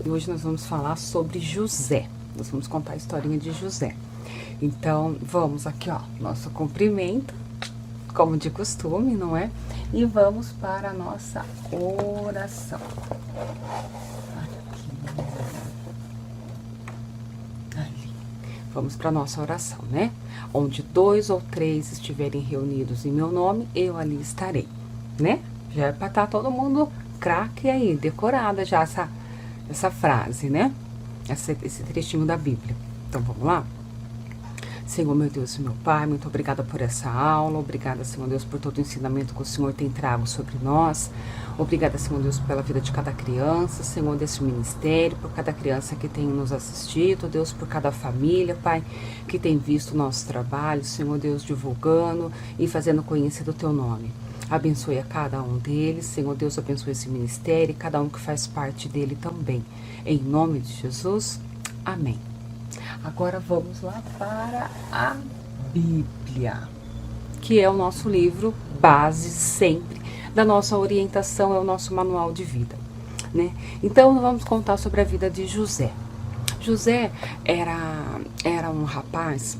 E hoje nós vamos falar sobre José. Nós vamos contar a historinha de José. Então, vamos aqui, ó, nosso cumprimento, como de costume, não é? E vamos para a nossa oração. Ali. Vamos para a nossa oração, né? Onde 2 ou 3 estiverem reunidos em meu nome, eu ali estarei, né? Já é para estar todo mundo craque aí, decorada já essa frase, né? Esse trechinho da Bíblia. Então, vamos lá? Senhor, meu Deus e meu Pai, muito obrigada por essa aula. Obrigada, Senhor Deus, por todo o ensinamento que o Senhor tem trago sobre nós. Obrigada, Senhor Deus, pela vida de cada criança, Senhor, desse ministério, por cada criança que tem nos assistido, Deus, por cada família, Pai, que tem visto o nosso trabalho, Senhor Deus, divulgando e fazendo conhecido o Teu nome. Abençoe a cada um deles, Senhor Deus, abençoe esse ministério e cada um que faz parte dele também. Em nome de Jesus, amém. Agora vamos lá para a Bíblia, que é o nosso livro base sempre da nossa orientação, é o nosso manual de vida, né? Então vamos contar sobre a vida de José. José era um rapaz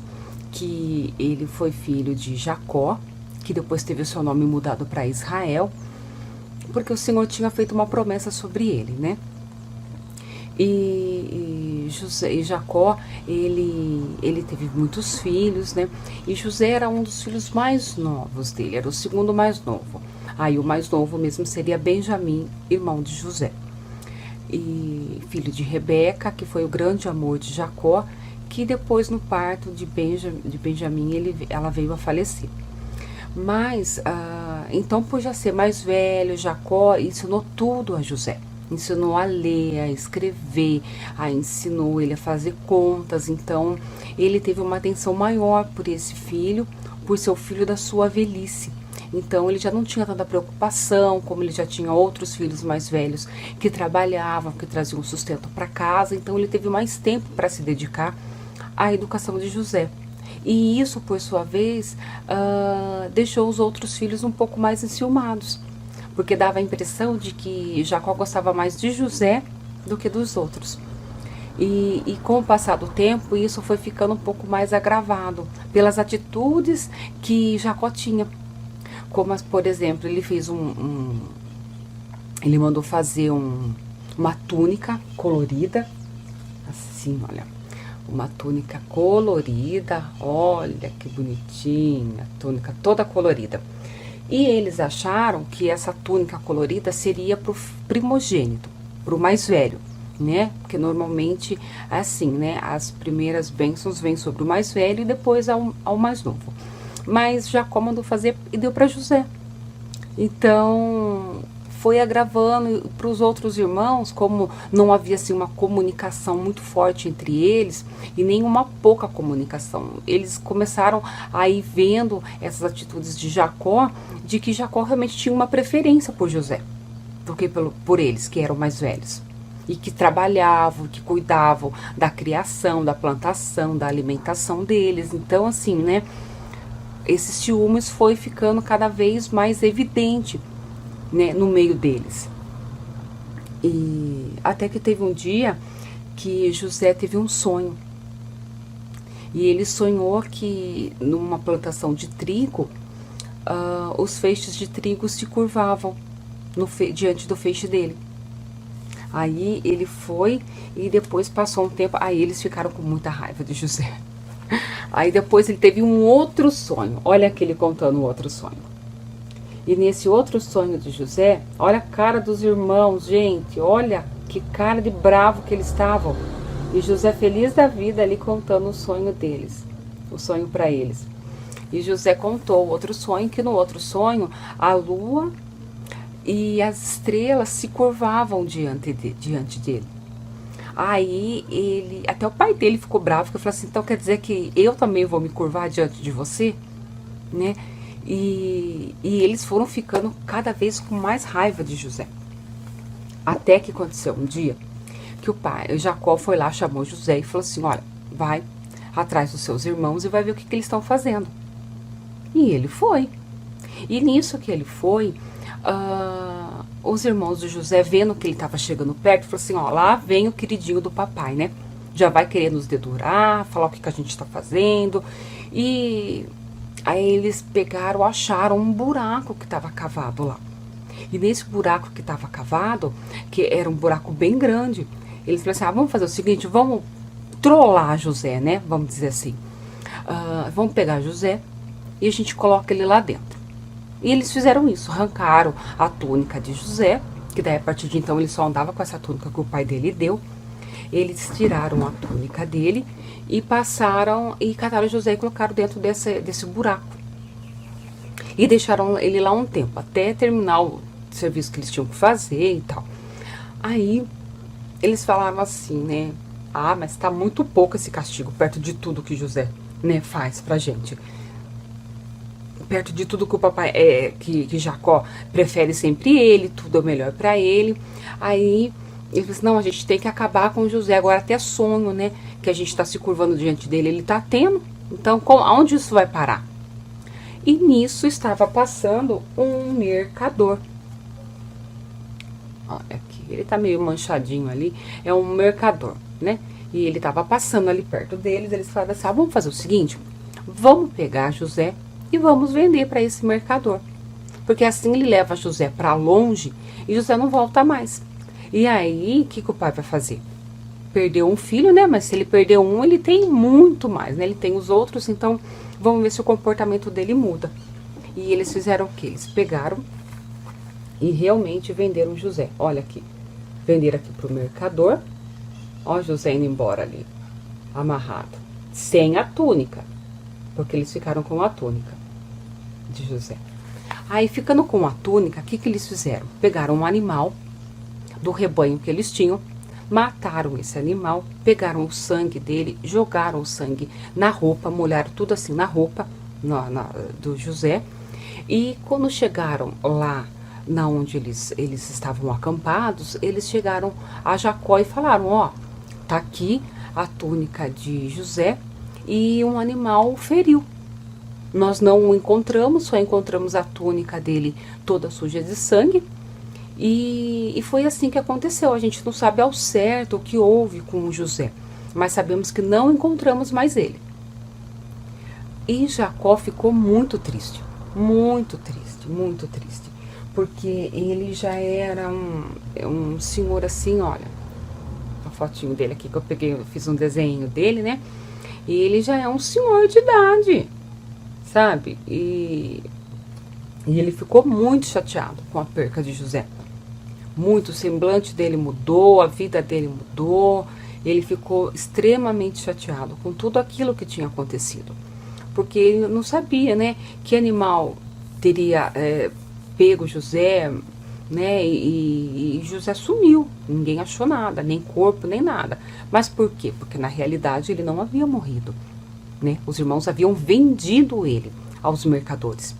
que ele foi filho de Jacó, que depois teve o seu nome mudado para Israel, porque o Senhor tinha feito uma promessa sobre ele, né? E Jacó, ele teve muitos filhos, né? E José era um dos filhos mais novos dele, era o segundo mais novo. Aí o mais novo mesmo seria Benjamim, irmão de José. E filho de Rebeca, que foi o grande amor de Jacó, que depois no parto de Benjamim ela veio a falecer. Mas, então por já ser mais velho, Jacó ensinou tudo a José. Ensinou a ler, a escrever, ensinou ele a fazer contas. Então, ele teve uma atenção maior por esse filho, por ser o filho da sua velhice. Então, ele já não tinha tanta preocupação, como ele já tinha outros filhos mais velhos que trabalhavam, que traziam sustento para casa. Então, ele teve mais tempo para se dedicar à educação de José. E isso, por sua vez, deixou os outros filhos um pouco mais enciumados, porque dava a impressão de que Jacó gostava mais de José do que dos outros. E com o passar do tempo, isso foi ficando um pouco mais agravado pelas atitudes que Jacó tinha. Como, por exemplo, ele fez ele mandou fazer uma túnica colorida, assim, olha, uma túnica colorida, olha que bonitinha, túnica toda colorida. E eles acharam que essa túnica colorida seria para o primogênito, para o mais velho, né? Porque normalmente é assim, né? As primeiras bênçãos vêm sobre o mais velho e depois ao mais novo. Mas Jacó mandou fazer e deu para José. Então foi agravando para os outros irmãos, como não havia assim uma comunicação muito forte entre eles e nenhuma pouca comunicação. Eles começaram a ir vendo essas atitudes de Jacó, de que Jacó realmente tinha uma preferência por José, porque por eles que eram mais velhos e que trabalhavam, que cuidavam da criação, da plantação, da alimentação deles. Então assim, né? Esses ciúmes foi ficando cada vez mais evidente, né, no meio deles. E até que teve um dia que José teve um sonho. E ele sonhou que numa plantação de trigo, os feixes de trigo se curvavam diante do feixe dele. Aí ele foi e depois passou um tempo, aí eles ficaram com muita raiva de José. Aí depois ele teve um outro sonho, olha aqui ele contando o outro sonho. E nesse outro sonho de José, olha a cara dos irmãos, gente, olha que cara de bravo que eles estavam. E José feliz da vida ali contando o sonho deles, o sonho para eles. E José contou o outro sonho, que no outro sonho a lua e as estrelas se curvavam diante dele. Aí até o pai dele ficou bravo, porque falou assim, então quer dizer que eu também vou me curvar diante de você, né? E eles foram ficando cada vez com mais raiva de José. Até que aconteceu um dia que o pai, Jacó, foi lá, chamou José e falou assim, olha, vai atrás dos seus irmãos e vai ver o que eles estão fazendo. E ele foi. E nisso que ele foi, os irmãos de José, vendo que ele estava chegando perto, falaram assim, ó, lá vem o queridinho do papai, né? Já vai querer nos dedurar, falar o que a gente está fazendo. E aí eles pegaram, acharam um buraco que estava cavado lá. E nesse buraco que estava cavado, que era um buraco bem grande, eles falaram assim, vamos fazer o seguinte, vamos trollar José, né? Vamos dizer assim. Vamos pegar José e a gente coloca ele lá dentro. E eles fizeram isso, arrancaram a túnica de José, que daí a partir de então ele só andava com essa túnica que o pai dele deu. Eles tiraram a túnica dele e passaram e cataram José e colocaram dentro desse buraco. E deixaram ele lá um tempo, até terminar o serviço que eles tinham que fazer e tal. Aí eles falaram assim, né? Mas tá muito pouco esse castigo perto de tudo que José, né, faz pra gente. Perto de tudo que o papai que Jacó prefere sempre ele, tudo é o melhor pra ele. Aí ele disse, não, a gente tem que acabar com José. Agora até sonho, né, que a gente tá se curvando diante dele, ele tá tendo. Então, aonde isso vai parar? E nisso estava passando um mercador. Olha aqui, ele tá meio manchadinho ali. É um mercador, né? E ele tava passando ali perto deles. Eles falaram assim, vamos fazer o seguinte, vamos pegar José e vamos vender para esse mercador. Porque assim ele leva José para longe e José não volta mais. E aí, o que o pai vai fazer? Perdeu um filho, né? Mas se ele perdeu um, ele tem muito mais, né? Ele tem os outros, então vamos ver se o comportamento dele muda. E eles fizeram o quê? Eles pegaram e realmente venderam José. Olha aqui. Venderam aqui pro mercador. Ó, José indo embora ali, amarrado. Sem a túnica. Porque eles ficaram com a túnica de José. Aí, ficando com a túnica, o que eles fizeram? Pegaram um animal do rebanho que eles tinham, mataram esse animal, pegaram o sangue dele, jogaram o sangue na roupa, molharam tudo assim na roupa do José. E quando chegaram lá, na onde eles estavam acampados, eles chegaram a Jacó e falaram, ó, tá aqui a túnica de José e um animal feriu. Nós não o encontramos, só encontramos a túnica dele toda suja de sangue. E foi assim que aconteceu. A gente não sabe ao certo o que houve com o José, mas sabemos que não encontramos mais ele. E Jacó ficou muito triste, porque ele já era um senhor assim, olha, a fotinho dele aqui que eu peguei, eu fiz um desenho dele, né? E ele já é um senhor de idade, sabe? E ele ficou muito chateado com a perca de José. Muito, o semblante dele mudou, a vida dele mudou, ele ficou extremamente chateado com tudo aquilo que tinha acontecido. Porque ele não sabia, né, que animal teria pego José, né, e José sumiu, ninguém achou nada, nem corpo, nem nada. Mas por quê? Porque na realidade ele não havia morrido, né, os irmãos haviam vendido ele aos mercadores.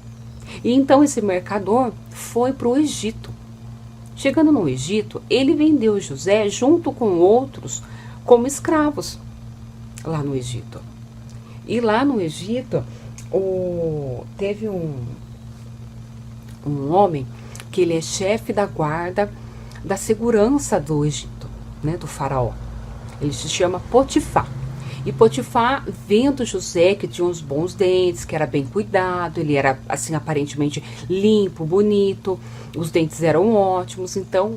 E então esse mercador foi para o Egito. Chegando no Egito, ele vendeu José junto com outros como escravos lá no Egito. E lá no Egito, teve um homem que ele é chefe da guarda da segurança do Egito, né, do faraó. Ele se chama Potifar. E Potifar, vendo José, que tinha uns bons dentes, que era bem cuidado, ele era, assim, aparentemente limpo, bonito, os dentes eram ótimos, então,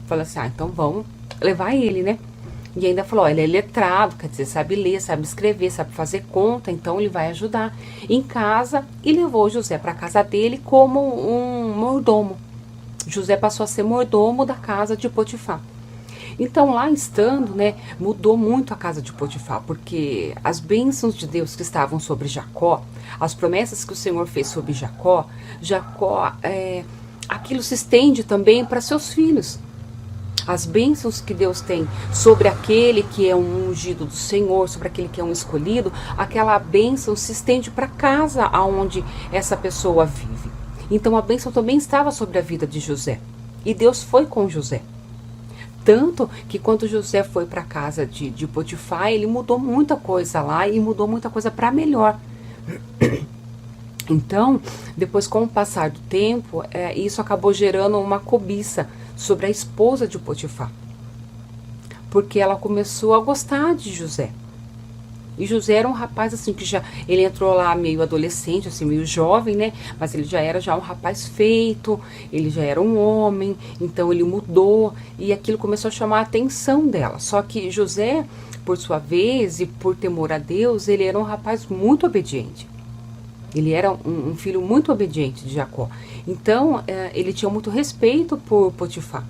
falou assim, então vamos levar ele, né? E ainda falou, ele é letrado, quer dizer, sabe ler, sabe escrever, sabe fazer conta, então ele vai ajudar em casa, e levou José para a casa dele como um mordomo. José passou a ser mordomo da casa de Potifar. Então, lá estando, né, mudou muito a casa de Potifar, porque as bênçãos de Deus que estavam sobre Jacó, as promessas que o Senhor fez sobre Jacó, aquilo se estende também para seus filhos. As bênçãos que Deus tem sobre aquele que é um ungido do Senhor, sobre aquele que é um escolhido, aquela bênção se estende para a casa aonde essa pessoa vive. Então, a bênção também estava sobre a vida de José. E Deus foi com José. Tanto que quando José foi para a casa de Potifar, ele mudou muita coisa lá e mudou muita coisa para melhor. Então, depois, com o passar do tempo, isso acabou gerando uma cobiça sobre a esposa de Potifar, porque ela começou a gostar de José. E José era um rapaz assim que ele entrou lá meio adolescente, assim, meio jovem, né? Mas ele já era um rapaz feito, ele já era um homem, então ele mudou e aquilo começou a chamar a atenção dela. Só que José, por sua vez, e por temor a Deus, ele era um rapaz muito obediente. Ele era um filho muito obediente de Jacó. Então, ele tinha muito respeito por Potifar.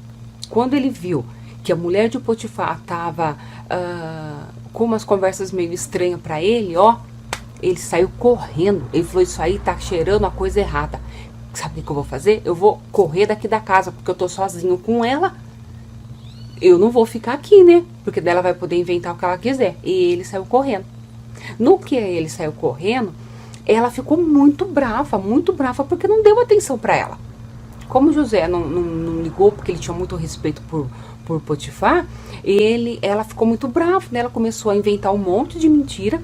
Quando ele viu que a mulher de Potifar estava com umas conversas meio estranhas para ele, ele saiu correndo. Ele falou, isso aí tá cheirando a coisa errada. Sabe o que eu vou fazer? Eu vou correr daqui da casa, porque eu tô sozinho com ela. Eu não vou ficar aqui, né? Porque dela vai poder inventar o que ela quiser. E ele saiu correndo. No que ele saiu correndo, ela ficou muito brava, porque não deu atenção para ela. Como José não ligou, porque ele tinha muito respeito por Potifar, ela ficou muito brava, né? Ela começou a inventar um monte de mentira.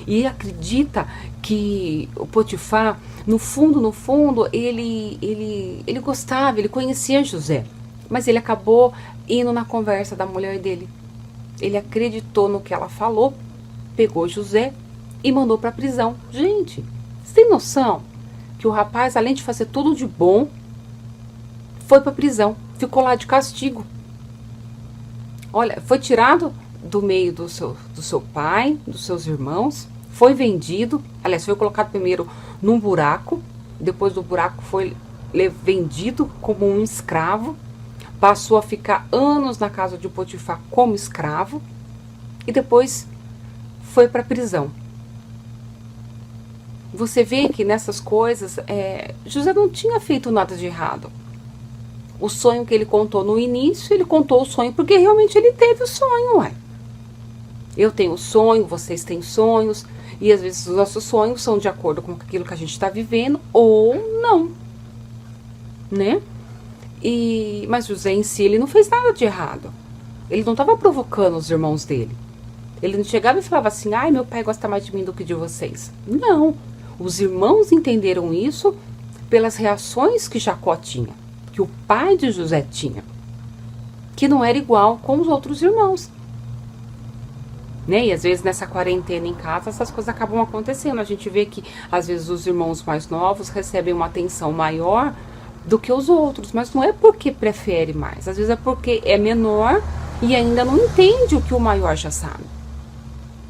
E acredita que o Potifar, no fundo, ele gostava, ele conhecia José. Mas ele acabou indo na conversa da mulher dele. Ele acreditou no que ela falou, pegou José e mandou para a prisão. Gente, você tem noção que o rapaz, além de fazer tudo de bom, foi para a prisão, ficou lá de castigo. Olha, foi tirado do meio do seu pai, dos seus irmãos, foi vendido, aliás, foi colocado primeiro num buraco, depois do buraco foi vendido como um escravo, passou a ficar anos na casa de Potifar como escravo e depois foi para a prisão. Você vê que nessas coisas, José não tinha feito nada de errado. O sonho que ele contou no início, ele contou o sonho porque realmente ele teve o sonho, ué. Eu tenho sonho, vocês têm sonhos, e às vezes os nossos sonhos são de acordo com aquilo que a gente está vivendo ou não, né? Mas José em si, ele não fez nada de errado. Ele não estava provocando os irmãos dele. Ele não chegava e falava assim, ai, meu pai gosta mais de mim do que de vocês. Não. Os irmãos entenderam isso pelas reações que Jacó tinha, que o pai de José tinha, que não era igual com os outros irmãos. Né? E às vezes nessa quarentena em casa, essas coisas acabam acontecendo. A gente vê que às vezes os irmãos mais novos recebem uma atenção maior do que os outros, mas não é porque prefere mais, às vezes é porque é menor e ainda não entende o que o maior já sabe,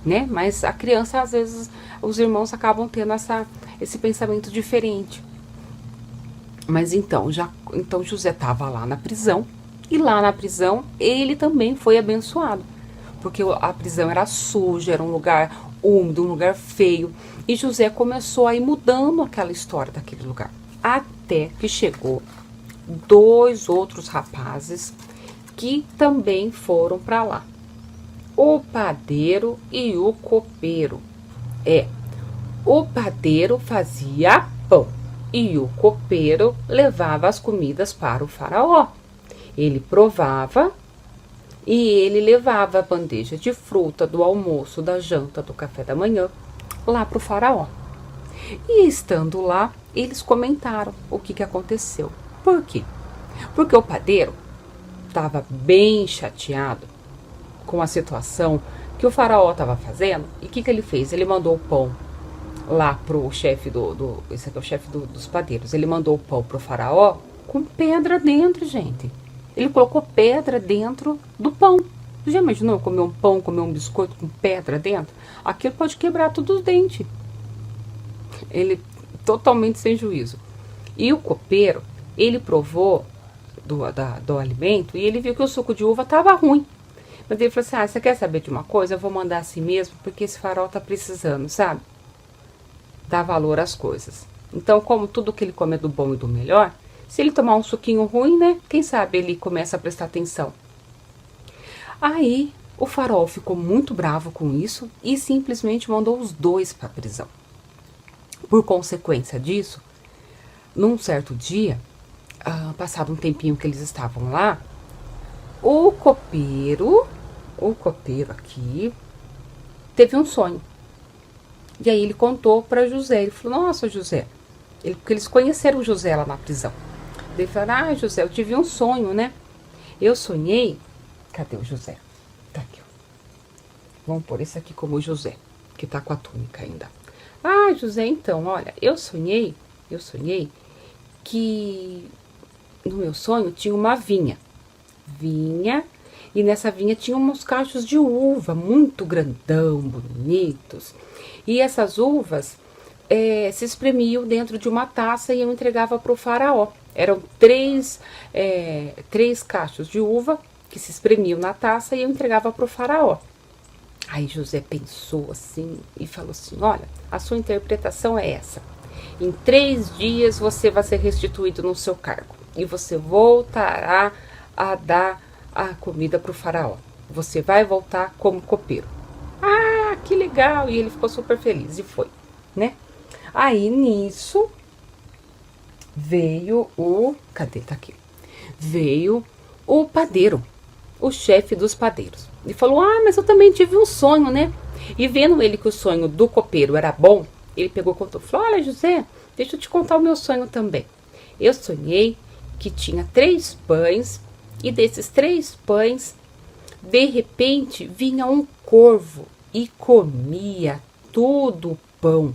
né? Mas a criança, às vezes, os irmãos acabam tendo esse pensamento diferente. Mas então José estava lá na prisão, e lá na prisão ele também foi abençoado, porque a prisão era suja, era um lugar úmido, um lugar feio, e José começou a ir mudando aquela história daquele lugar. Até que chegou 2 outros rapazes que também foram para lá. O padeiro e o copeiro. O padeiro fazia pão e o copeiro levava as comidas para o faraó. Ele provava e ele levava a bandeja de fruta, do almoço, da janta, do café da manhã lá para o faraó. E estando lá, eles comentaram o que aconteceu. Por quê? Porque o padeiro estava bem chateado com a situação que o faraó estava fazendo. E o que ele fez? Ele mandou o pão lá pro chefe esse aqui é o chefe dos padeiros. Ele mandou o pão pro faraó com pedra dentro, gente. Ele colocou pedra dentro do pão. Você já imaginou comer um pão, comer um biscoito com pedra dentro? Aquilo pode quebrar todos os dentes. Ele totalmente sem juízo. E o copeiro, ele provou do alimento e ele viu que o suco de uva estava ruim. Mas ele falou assim, você quer saber de uma coisa? Eu vou mandar assim mesmo, porque esse farol tá precisando, sabe? Dar valor às coisas. Então, como tudo que ele come é do bom e do melhor, se ele tomar um suquinho ruim, né? Quem sabe ele começa a prestar atenção. Aí, o farol ficou muito bravo com isso e simplesmente mandou os 2 para a prisão. Por consequência disso, num certo dia, passado um tempinho que eles estavam lá, o copeiro aqui teve um sonho. E aí ele contou para José. Ele falou: nossa, José, porque eles conheceram o José lá na prisão. Ele falou: ah, José, eu tive um sonho, né? Eu sonhei. Cadê o José? Tá aqui, ó. Vamos pôr esse aqui como o José, que tá com a túnica ainda. Ah, José, então, olha, eu sonhei que no meu sonho tinha uma vinha. E nessa vinha tinha uns cachos de uva muito grandão, bonitos. E essas uvas se espremiam dentro de uma taça e eu entregava para o faraó. Eram três cachos de uva que se espremiam na taça e eu entregava para o faraó. Aí José pensou assim e falou assim: olha, a sua interpretação é essa. Em 3 dias você vai ser restituído no seu cargo e você voltará a dar a comida para o faraó. Você vai voltar como copeiro. Ah, que legal! E ele ficou super feliz e foi, né? Aí nisso veio o... Cadê? Tá aqui. Veio o padeiro, o chefe dos padeiros. Ele falou: ah, mas eu também tive um sonho, né? E vendo ele que o sonho do copeiro era bom, ele pegou e contou. Falou: olha, José, deixa eu te contar o meu sonho também. Eu sonhei que tinha 3 pães e desses 3 pães, de repente, vinha um corvo e comia todo o pão.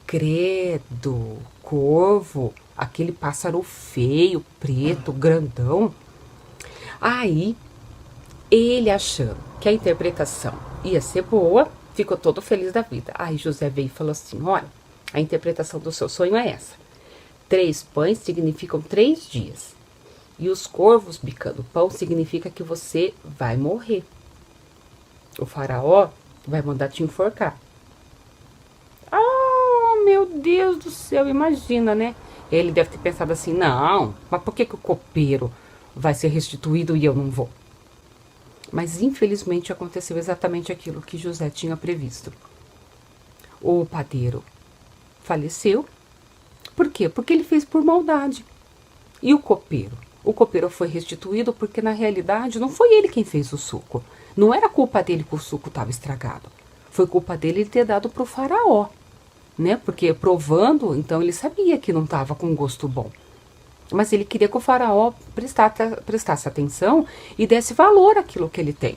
Credo, corvo, aquele pássaro feio, preto, grandão. Aí, ele achando que a interpretação ia ser boa, ficou todo feliz da vida. Aí José veio e falou assim: olha, a interpretação do seu sonho é essa. 3 pães significam 3 dias. E os corvos bicando pão significa que você vai morrer. O faraó vai mandar te enforcar. Ah, meu Deus do céu, imagina, né? Ele deve ter pensado assim: não, mas por que o copeiro vai ser restituído e eu não vou? Mas infelizmente aconteceu exatamente aquilo que José tinha previsto. O padeiro faleceu. Por quê? Porque ele fez por maldade. E o copeiro? O copeiro foi restituído porque na realidade não foi ele quem fez o suco. Não era culpa dele que o suco estava estragado. Foi culpa dele ter dado para o faraó, né? Porque provando, então ele sabia que não estava com gosto bom. Mas ele queria que o faraó prestasse atenção e desse valor àquilo que ele tem.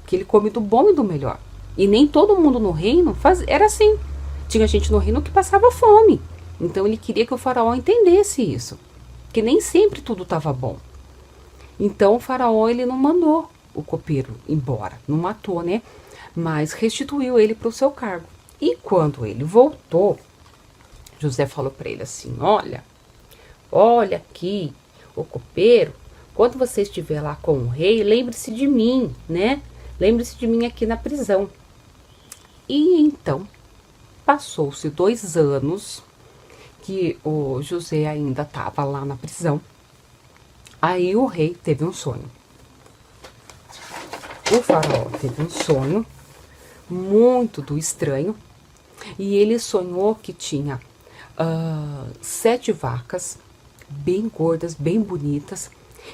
Que ele come do bom e do melhor. E nem todo mundo no reino era assim. Tinha gente no reino que passava fome. Então ele queria que o faraó entendesse isso. Que nem sempre tudo estava bom. Então o faraó ele não mandou o copeiro embora. Não matou, né? Mas restituiu ele para o seu cargo. E quando ele voltou, José falou para ele assim: olha aqui, o copeiro, quando você estiver lá com o rei, lembre-se de mim, né? Lembre-se de mim aqui na prisão. E então, passou-se 2 anos que o José ainda estava lá na prisão. Aí o rei teve um sonho. O faraó teve um sonho muito do estranho. E ele sonhou que tinha 7 vacas bem gordas, bem bonitas,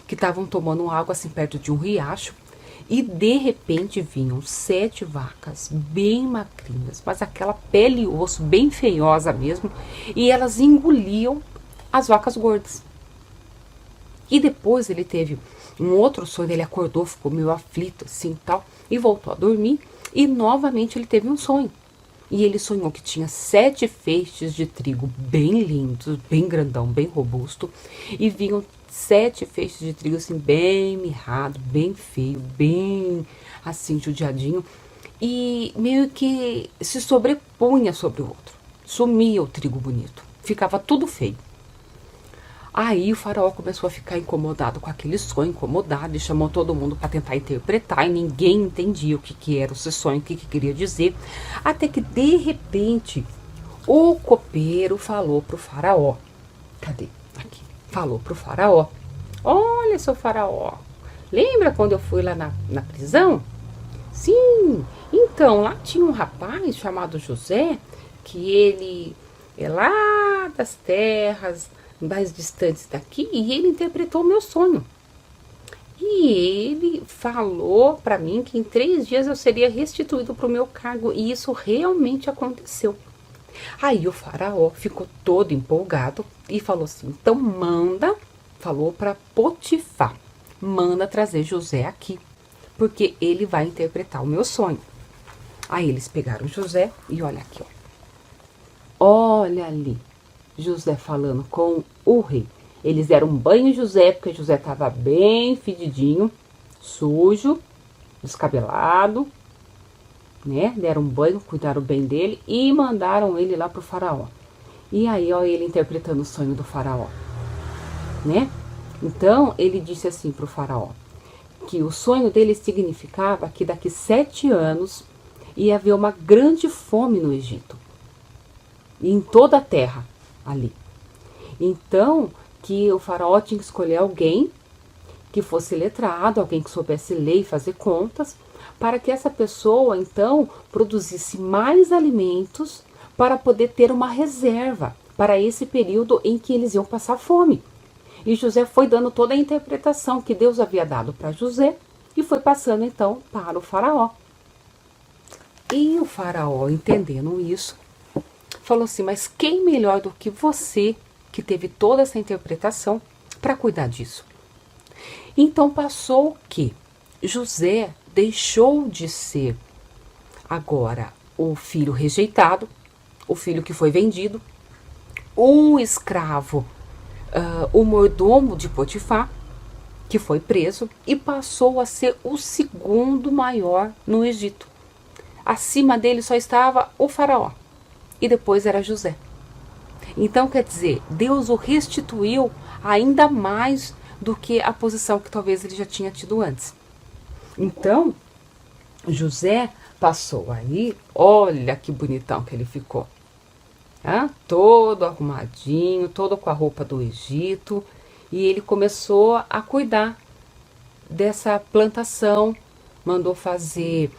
que estavam tomando água assim perto de um riacho. E de repente vinham 7 vacas bem magrinhas, mas aquela pele e osso bem feiosa mesmo, e elas engoliam as vacas gordas. E depois ele teve um outro sonho, ele acordou, ficou meio aflito assim tal, e voltou a dormir, e novamente ele teve um sonho. E ele sonhou que tinha 7 feixes de trigo bem lindos, bem grandão, bem robusto, e vinham 7 feixes de trigo assim bem mirrado, bem feio, bem assim judiadinho, e meio que se sobrepunha sobre o outro. Sumia o trigo bonito, ficava tudo feio. Aí o faraó começou a ficar incomodado com aquele sonho, incomodado, e chamou todo mundo para tentar interpretar, e ninguém entendia o que era esse sonho, o que queria dizer. Até que, de repente, o copeiro falou pro faraó. Cadê? Aqui. Falou pro faraó: olha, seu faraó, lembra quando eu fui lá na prisão? Sim, então, lá tinha um rapaz chamado José, que ele é lá das terras mais distantes daqui, e ele interpretou o meu sonho. E ele falou para mim que em 3 dias eu seria restituído para o meu cargo, e isso realmente aconteceu. Aí o faraó ficou todo empolgado e falou assim: então manda, falou para Potifar, manda trazer José aqui, porque ele vai interpretar o meu sonho. Aí eles pegaram José e olha aqui, ó. Olha ali, José falando com o rei. Eles deram um banho em José, porque José estava bem fedidinho, sujo, descabelado, né? Deram um banho, cuidaram bem dele e mandaram ele lá pro faraó. E aí, ó, ele interpretando o sonho do faraó, né? Então, ele disse assim pro faraó, que o sonho dele significava que daqui 7 anos ia haver uma grande fome no Egito. E em toda a terra ali. Então, que o faraó tinha que escolher alguém que fosse letrado, alguém que soubesse ler e fazer contas, para que essa pessoa, então, produzisse mais alimentos para poder ter uma reserva para esse período em que eles iam passar fome. E José foi dando toda a interpretação que Deus havia dado para José e foi passando, então, para o faraó. E o faraó, entendendo isso, falou assim: mas quem melhor do que você, que teve toda essa interpretação, para cuidar disso? Então passou que José deixou de ser agora o filho rejeitado, o filho que foi vendido, o escravo, o mordomo de Potifar, que foi preso, e passou a ser o segundo maior no Egito. Acima dele só estava o faraó, e depois era José. Então, quer dizer, Deus o restituiu ainda mais do que a posição que talvez ele já tinha tido antes. Então, José passou aí, olha que bonitão que ele ficou. Todo arrumadinho, todo com a roupa do Egito. E ele começou a cuidar dessa plantação, mandou fazer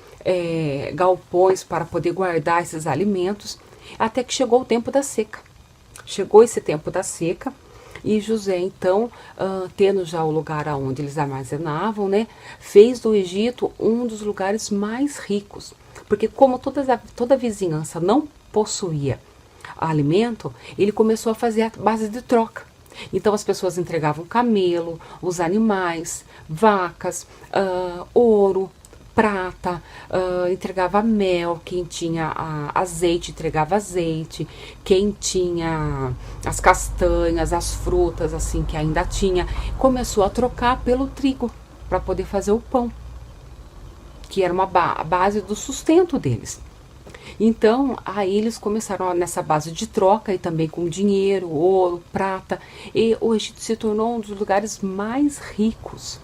galpões para poder guardar esses alimentos, até que chegou o tempo da seca. Chegou esse tempo da seca e José, então, tendo já o lugar onde eles armazenavam, né, fez do Egito um dos lugares mais ricos. Porque como toda a vizinhança não possuía alimento, ele começou a fazer a base de troca. Então as pessoas entregavam camelo, os animais, vacas, ouro, prata, entregava mel, quem tinha azeite entregava azeite, quem tinha as castanhas, as frutas assim que ainda tinha, começou a trocar pelo trigo para poder fazer o pão, que era uma base do sustento deles. Então, aí eles começaram nessa base de troca e também com dinheiro, ouro, prata, e o Egito se tornou um dos lugares mais ricos.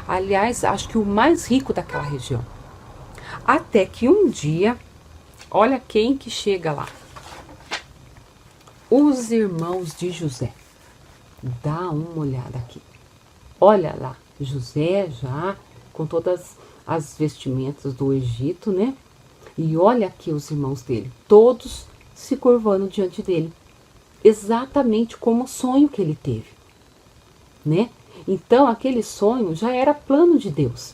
Aliás, acho que o mais rico daquela região. Até que um dia, olha quem que chega lá. Os irmãos de José. Dá uma olhada aqui. Olha lá, José já com todas as vestimentas do Egito, né? E olha aqui os irmãos dele, todos se curvando diante dele. Exatamente como o sonho que ele teve, né? Então, aquele sonho já era plano de Deus.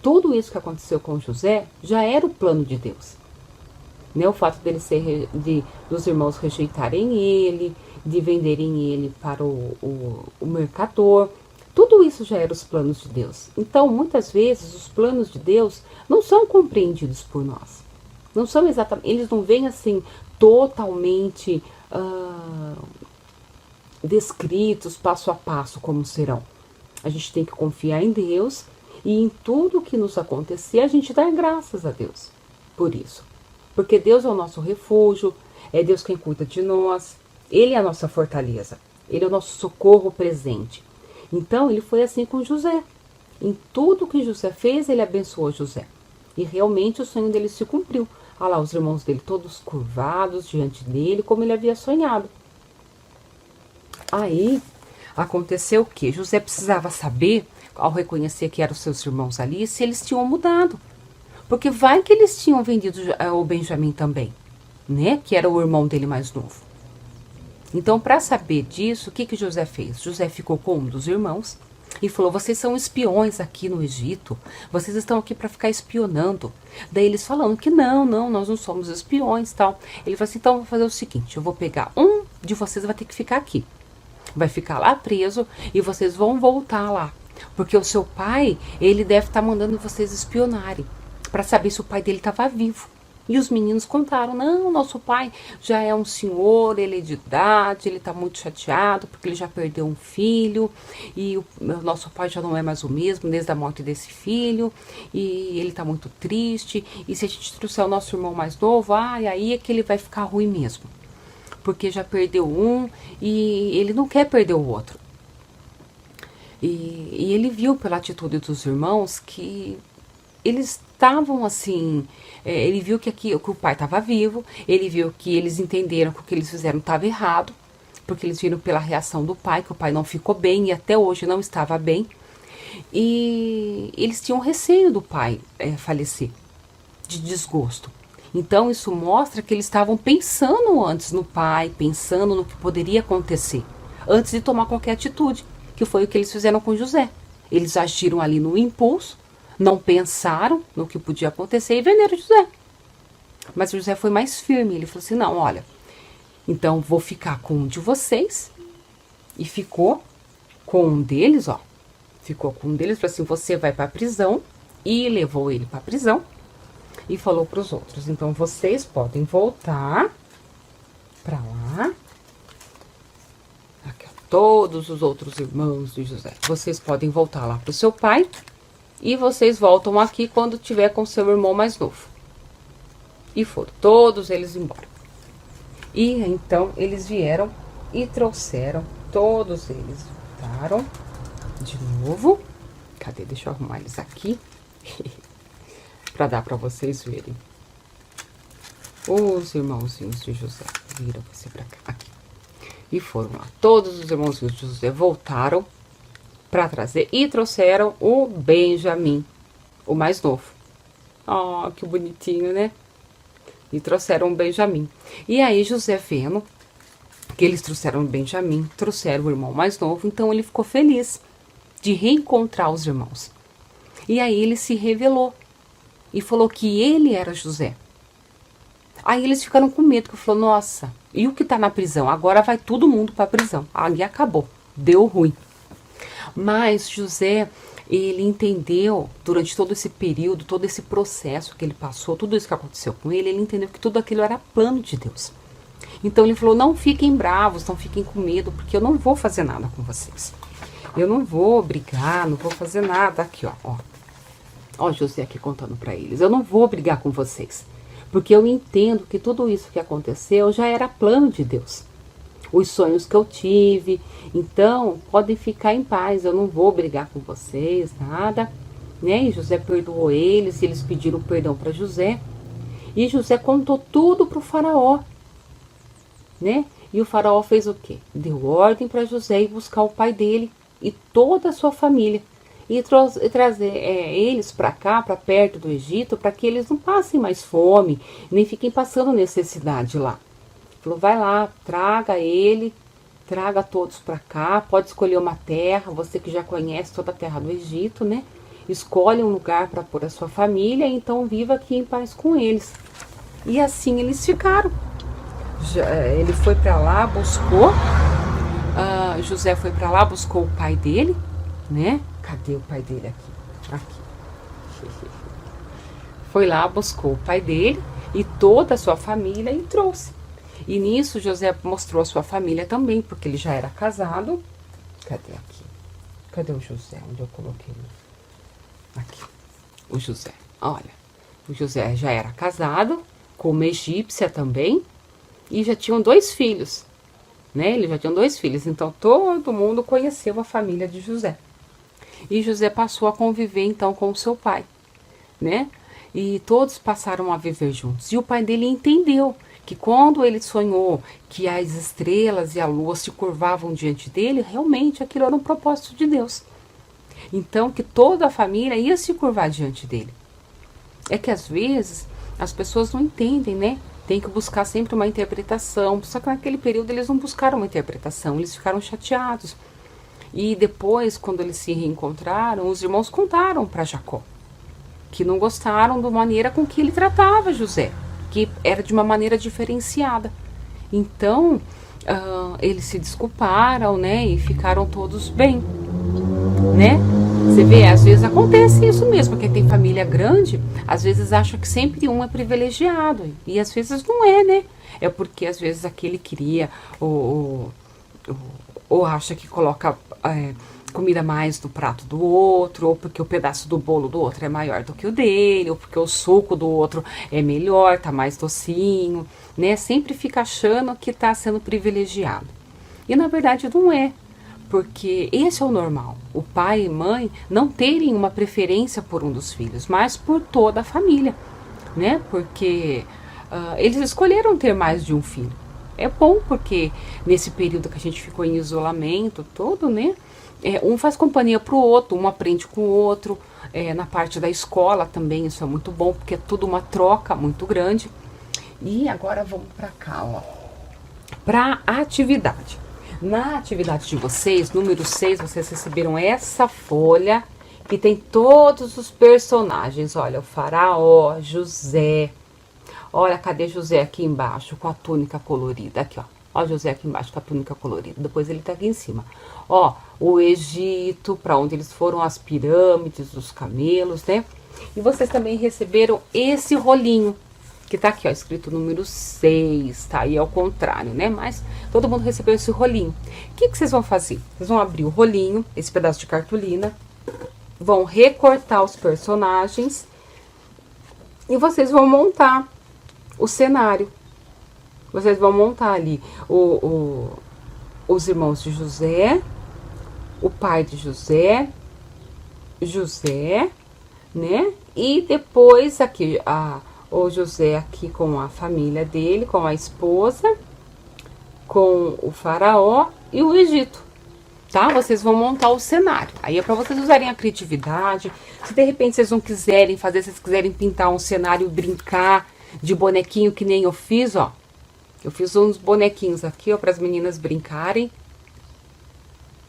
Tudo isso que aconteceu com José já era o plano de Deus. Né? O fato dele dos irmãos rejeitarem ele, de venderem ele para o mercador, tudo isso já era os planos de Deus. Então, muitas vezes, os planos de Deus não são compreendidos por nós. Não são exatamente, eles não vêm assim totalmente descritos passo a passo como serão. A gente tem que confiar em Deus e em tudo que nos acontecer a gente dá graças a Deus por isso. Porque Deus é o nosso refúgio, é Deus quem cuida de nós, Ele é a nossa fortaleza, Ele é o nosso socorro presente. Então ele foi assim com José. Em tudo que José fez, ele abençoou José. E realmente o sonho dele se cumpriu. Olha lá os irmãos dele todos curvados diante dele, como ele havia sonhado. Aí aconteceu o quê? José precisava saber, ao reconhecer que eram seus irmãos ali, se eles tinham mudado. Porque vai que eles tinham vendido o Benjamim também, né? Que era o irmão dele mais novo. Então, para saber disso, o que José fez? José ficou com um dos irmãos E falou: vocês são espiões aqui no Egito, vocês estão aqui para ficar espionando. Daí eles falando que não, nós não somos espiões, tal. Ele falou assim: então eu vou fazer o seguinte, eu vou pegar um de vocês, vai ter que ficar aqui, vai ficar lá preso e vocês vão voltar lá, porque o seu pai, ele deve estar mandando vocês espionarem para saber se o pai dele estava vivo. E os meninos contaram: não, nosso pai já é um senhor, ele é de idade, ele tá muito chateado porque ele já perdeu um filho, e o nosso pai já não é mais o mesmo desde a morte desse filho, e ele tá muito triste, e se a gente trouxer o nosso irmão mais novo, aí é que ele vai ficar ruim mesmo, porque já perdeu um e ele não quer perder o outro. E ele viu pela atitude dos irmãos que eles estavam assim, ele viu que o pai estava vivo, ele viu que eles entenderam que o que eles fizeram estava errado, porque eles viram pela reação do pai, que o pai não ficou bem e até hoje não estava bem, e eles tinham receio do pai falecer, de desgosto. Então isso mostra que eles estavam pensando antes no pai, pensando no que poderia acontecer, antes de tomar qualquer atitude, que foi o que eles fizeram com José. Eles agiram ali no impulso, não pensaram no que podia acontecer e venderam José. Mas José foi mais firme, ele falou assim: não, olha, então vou ficar com um de vocês. E ficou com um deles, ó. Ficou com um deles, falou assim: você vai para a prisão. E levou ele para a prisão. E falou para os outros: então vocês podem voltar para lá. Aqui, ó, todos os outros irmãos de José. Vocês podem voltar lá para o seu pai. E vocês voltam aqui quando tiver com seu irmão mais novo. E foram todos eles embora. E então eles vieram e trouxeram, todos eles voltaram de novo. Cadê? Deixa eu arrumar eles aqui. Para dar para vocês verem. Os irmãozinhos de José. Vira você para cá. Aqui. E foram lá. Todos os irmãozinhos de José voltaram para trazer e trouxeram o Benjamim, o mais novo. Oh, que bonitinho, né? E trouxeram o Benjamim. E aí José, vendo que eles trouxeram o Benjamim, trouxeram o irmão mais novo, então ele ficou feliz de reencontrar os irmãos. E aí ele se revelou e falou que ele era José. Aí eles ficaram com medo, que falou: nossa, e o que tá na prisão? Agora vai todo mundo para a prisão. Aí acabou, deu ruim. Mas José, ele entendeu durante todo esse período, todo esse processo que ele passou, tudo isso que aconteceu com ele entendeu que tudo aquilo era plano de Deus. Então ele falou: não fiquem bravos, não fiquem com medo, porque eu não vou fazer nada com vocês. Eu não vou brigar, não vou fazer nada. Aqui, ó. Ó José aqui contando para eles: eu não vou brigar com vocês, porque eu entendo que tudo isso que aconteceu já era plano de Deus. Os sonhos que eu tive, então podem ficar em paz, eu não vou brigar com vocês, nada, né? E José perdoou eles, e eles pediram perdão para José, e José contou tudo para o faraó, né? E o faraó fez o quê? Deu ordem para José ir buscar o pai dele e toda a sua família, e trazer eles para cá, para perto do Egito, para que eles não passem mais fome, nem fiquem passando necessidade lá. Falou: vai lá, traga ele, traga todos para cá, pode escolher uma terra, você que já conhece toda a terra do Egito, né? Escolhe um lugar para pôr a sua família, então viva aqui em paz com eles. E assim eles ficaram. Ele foi para lá, buscou, José foi para lá, buscou o pai dele, né? Cadê o pai dele aqui? Aqui. Foi lá, buscou o pai dele e toda a sua família e trouxe. E nisso José mostrou a sua família também, porque ele já era casado. Cadê aqui? Cadê o José? Onde eu coloquei? Aqui. O José. Olha, o José já era casado com uma egípcia também. E já tinham 2 filhos, né? Ele já tinha 2 filhos. Então todo mundo conheceu a família de José. E José passou a conviver então com o seu pai, né? E todos passaram a viver juntos. E o pai dele entendeu que quando ele sonhou que as estrelas e a lua se curvavam diante dele, realmente aquilo era um propósito de Deus. Então que toda a família ia se curvar diante dele. É que às vezes as pessoas não entendem, né? Tem que buscar sempre uma interpretação. Só que naquele período eles não buscaram uma interpretação, eles ficaram chateados. E depois, quando eles se reencontraram, os irmãos contaram para Jacó que não gostaram da maneira com que ele tratava José, que era de uma maneira diferenciada. Então, eles se desculparam, né, e ficaram todos bem, né? Você vê, às vezes acontece isso mesmo, porque tem família grande, às vezes acha que sempre um é privilegiado, e às vezes não é, né? É porque às vezes aquele queria, ou acha que coloca comida mais no prato do outro, ou porque o pedaço do bolo do outro é maior do que o dele, ou porque o suco do outro é melhor, tá mais docinho, né? Sempre fica achando que tá sendo privilegiado. E na verdade não é. Porque esse é o normal, o pai e mãe não terem uma preferência por um dos filhos, mas por toda a família, né? Porque eles escolheram ter mais de um filho. É bom porque nesse período que a gente ficou em isolamento todo, né? Um faz companhia pro outro, um aprende com o outro. Na parte da escola também isso é muito bom, porque é tudo uma troca muito grande. E agora vamos para cá, ó, para atividade. Na atividade de vocês, número 6, vocês receberam essa folha que tem todos os personagens. Olha, o faraó, José. Olha, cadê José aqui embaixo com a túnica colorida? Aqui, ó. Ó, José aqui embaixo com a túnica colorida. Depois ele tá aqui em cima. Ó, o Egito, para onde eles foram, as pirâmides, os camelos, né? E vocês também receberam esse rolinho, que tá aqui, ó, escrito número 6, tá aí ao contrário, né? Mas todo mundo recebeu esse rolinho. O que vocês vão fazer? Vocês vão abrir o rolinho, esse pedaço de cartolina, vão recortar os personagens e vocês vão montar o cenário. Vocês vão montar ali os irmãos de José, o pai de José, né? E depois aqui o José aqui com a família dele, com a esposa, com o faraó e o Egito, tá? Vocês vão montar o cenário. Aí é para vocês usarem a criatividade. Se de repente vocês não quiserem fazer, se vocês quiserem pintar um cenário, brincar de bonequinho que nem eu fiz, ó. Eu fiz uns bonequinhos aqui, ó, para as meninas brincarem.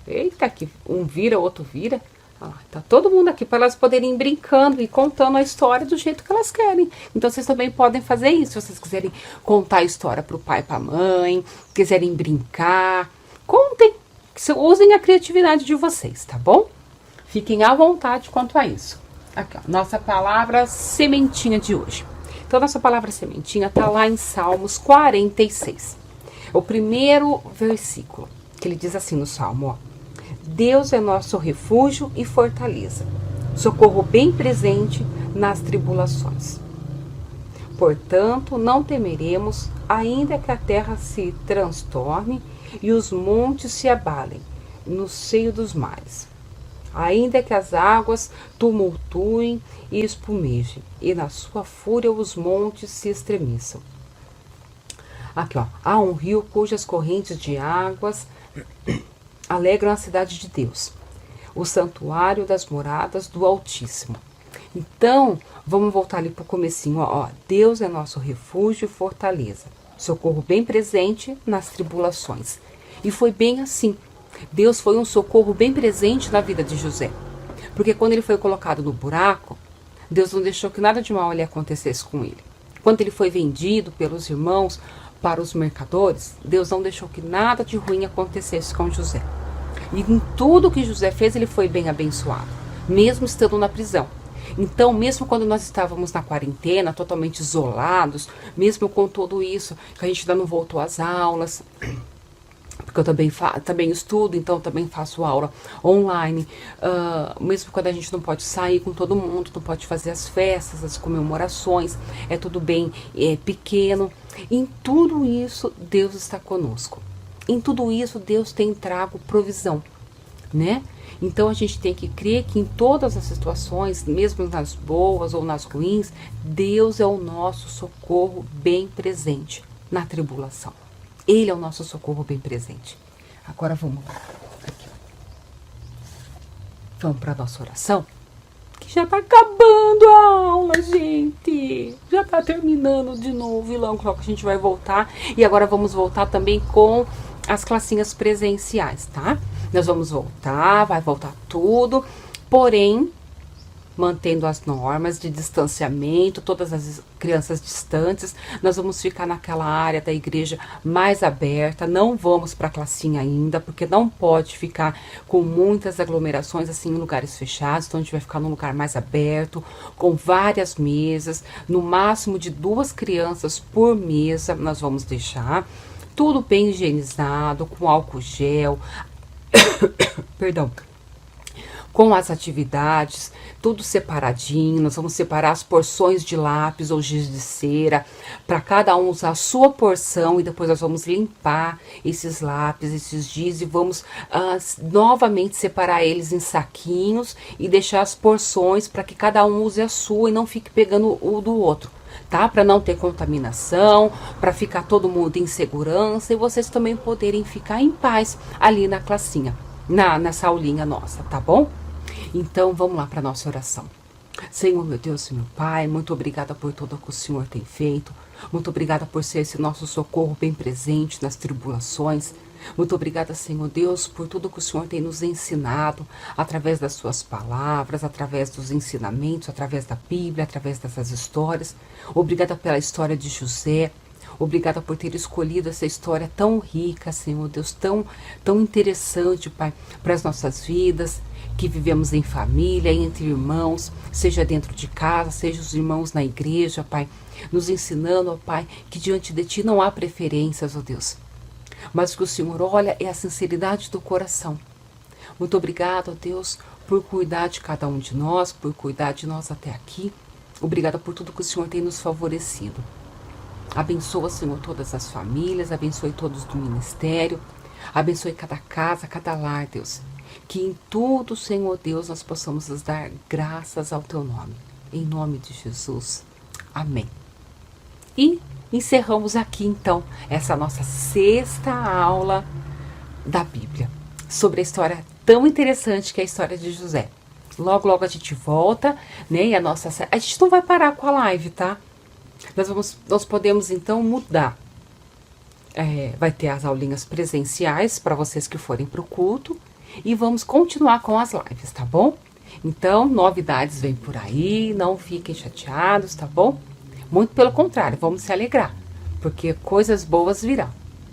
Eita, aqui um vira, outro vira. Tá todo mundo aqui para elas poderem ir brincando e contando a história do jeito que elas querem. Então vocês também podem fazer isso. Se vocês quiserem contar a história pro pai e pra mãe, quiserem brincar, contem. Usem a criatividade de vocês, tá bom? Fiquem à vontade quanto a isso. Aqui, ó, nossa palavra sementinha de hoje. Então, nossa palavra sementinha tá lá em Salmos 46. O primeiro versículo, que ele diz assim no Salmo, ó. Deus é nosso refúgio e fortaleza, socorro bem presente nas tribulações. Portanto, não temeremos, ainda que a terra se transtorne e os montes se abalem no seio dos mares. Ainda que as águas tumultuem e espumejem, e na sua fúria os montes se estremeçam. Aqui, ó, há um rio cujas correntes de águas alegram a cidade de Deus, o santuário das moradas do Altíssimo. Então, vamos voltar ali pro comecinho, ó. Deus é nosso refúgio e fortaleza, socorro bem presente nas tribulações. E foi bem assim. Deus foi um socorro bem presente na vida de José. Porque quando ele foi colocado no buraco, Deus não deixou que nada de mal lhe acontecesse com ele. Quando ele foi vendido pelos irmãos para os mercadores, Deus não deixou que nada de ruim acontecesse com José. E em tudo que José fez, ele foi bem abençoado, mesmo estando na prisão. Então, mesmo quando nós estávamos na quarentena, totalmente isolados, mesmo com tudo isso, que a gente ainda não voltou às aulas, porque eu também estudo, então eu também faço aula online, mesmo quando a gente não pode sair com todo mundo, não pode fazer as festas, as comemorações, é tudo bem pequeno. Em tudo isso, Deus está conosco. Em tudo isso, Deus tem trago provisão, né? Então a gente tem que crer que em todas as situações, mesmo nas boas ou nas ruins, Deus é o nosso socorro bem presente na tribulação. Ele é o nosso socorro bem presente. Agora vamos lá. Aqui. Vamos para a nossa oração? Que já tá acabando a aula, gente. Já tá terminando de novo. E logo a gente vai voltar. E agora vamos voltar também com as classinhas presenciais, tá? Nós vamos voltar, vai voltar tudo, porém, mantendo as normas de distanciamento, todas as crianças distantes. Nós vamos ficar naquela área da igreja mais aberta, não vamos para a classinha ainda, porque não pode ficar com muitas aglomerações assim em lugares fechados, então a gente vai ficar num lugar mais aberto, com várias mesas, no máximo de 2 crianças por mesa, nós vamos deixar. Tudo bem higienizado, com álcool gel, perdão, com as atividades, tudo separadinho. Nós vamos separar as porções de lápis ou giz de cera, para cada um usar a sua porção, e depois nós vamos limpar esses lápis, esses giz, e vamos novamente separar eles em saquinhos e deixar as porções para que cada um use a sua e não fique pegando o do outro. Tá? Para não ter contaminação, para ficar todo mundo em segurança e vocês também poderem ficar em paz ali na classinha, nessa aulinha nossa, tá bom? Então vamos lá para nossa oração. Senhor, meu Deus e meu Pai, muito obrigada por tudo que o Senhor tem feito. Muito obrigada por ser esse nosso socorro bem presente nas tribulações. Muito obrigada, Senhor Deus, por tudo que o Senhor tem nos ensinado, através das suas palavras, através dos ensinamentos, através da Bíblia, através dessas histórias. Obrigada pela história de José. Obrigada por ter escolhido essa história tão rica, Senhor Deus, tão interessante, Pai, para as nossas vidas, que vivemos em família, entre irmãos, seja dentro de casa, seja os irmãos na igreja, Pai, nos ensinando, ó Pai, que diante de Ti não há preferências, ó Deus, mas o que o Senhor olha é a sinceridade do coração. Muito obrigada, ó Deus, por cuidar de cada um de nós, por cuidar de nós até aqui. Obrigada por tudo que o Senhor tem nos favorecido. Abençoa, Senhor, todas as famílias, abençoe todos do ministério, abençoe cada casa, cada lar, Deus. Que em tudo, Senhor Deus, nós possamos nos dar graças ao Teu nome. Em nome de Jesus. Amém. E encerramos aqui, então, essa nossa 6ª aula da Bíblia, sobre a história tão interessante que é a história de José. Logo, logo a gente volta, né? E a gente não vai parar com a live, tá? Nós podemos, então, mudar. Vai ter as aulinhas presenciais para vocês que forem para o culto. E vamos continuar com as lives, tá bom? Então, novidades vêm por aí, não fiquem chateados, tá bom? Muito pelo contrário, vamos se alegrar, porque coisas boas virão.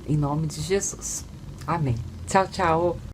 Em nome de Jesus. Amém. Tchau, tchau.